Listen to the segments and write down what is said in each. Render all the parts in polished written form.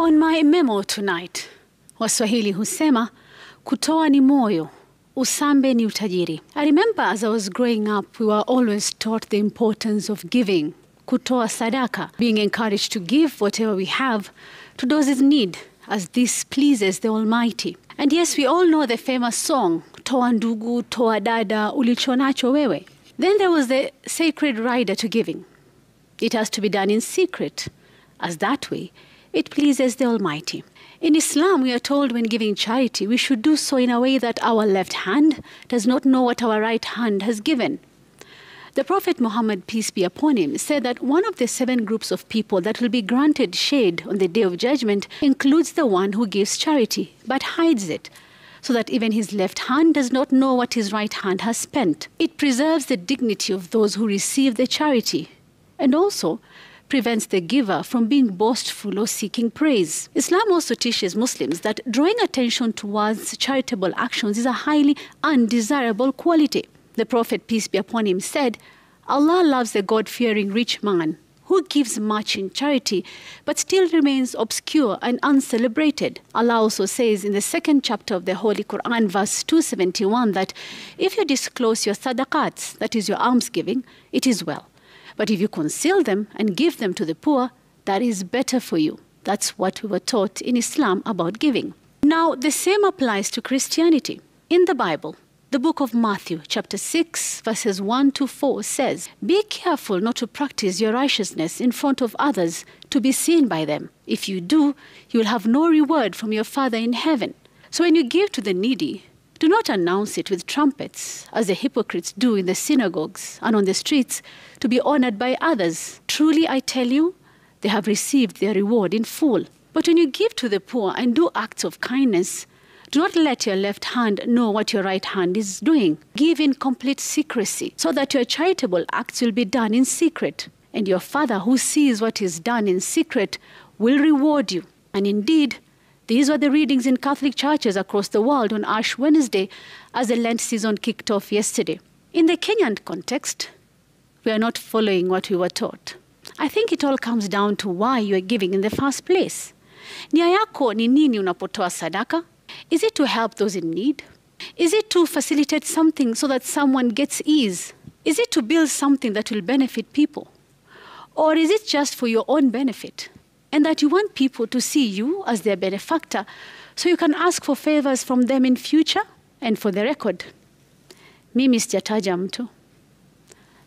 On my memo tonight, Waswahili husema, kutoa ni moyo, usambe ni utajiri. I remember as I was growing up, we were always taught the importance of giving, kutoa sadaka, being encouraged to give whatever we have to those in need, as this pleases the Almighty. And yes, we all know the famous song, toa ndugu, toa dada, ulichonacho wewe. Then there was the sacred rider to giving. It has to be done in secret, as that way it pleases the Almighty. In Islam, we are told when giving charity, we should do so in a way that our left hand does not know what our right hand has given. The Prophet Muhammad, peace be upon him, said that one of the 7 groups of people that will be granted shade on the Day of Judgment includes the one who gives charity, but hides it, so that even his left hand does not know what his right hand has spent. It preserves the dignity of those who receive the charity, and also prevents the giver from being boastful or seeking praise. Islam also teaches Muslims that drawing attention towards charitable actions is a highly undesirable quality. The Prophet, peace be upon him, said, Allah loves the God-fearing rich man who gives much in charity but still remains obscure and uncelebrated. Allah also says in the 2nd chapter of the Holy Quran, verse 271, that if you disclose your sadaqats, that is your almsgiving, it is well. But if you conceal them and give them to the poor, that is better for you. That's what we were taught in Islam about giving. Now, the same applies to Christianity. In the Bible, the book of Matthew, chapter 6, verses 1 to 4 says, "Be careful not to practice your righteousness in front of others to be seen by them. If you do, you will have no reward from your Father in heaven. So when you give to the needy, do not announce it with trumpets, as the hypocrites do in the synagogues and on the streets, to be honored by others. Truly, I tell you, they have received their reward in full. But when you give to the poor and do acts of kindness, do not let your left hand know what your right hand is doing. Give in complete secrecy, so that your charitable acts will be done in secret. And your Father, who sees what is done in secret, will reward you." And indeed, these were the readings in Catholic churches across the world on Ash Wednesday as the Lent season kicked off yesterday. In the Kenyan context, we are not following what we were taught. I think it all comes down to why you are giving in the first place. Nia yako ni nini unapotoa sadaka? Is it to help those in need? Is it to facilitate something so that someone gets ease? Is it to build something that will benefit people? Or is it just for your own benefit? And that you want people to see you as their benefactor so you can ask for favors from them in future? And for the record, mimi sijataja mtu.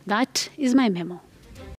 That is my memo.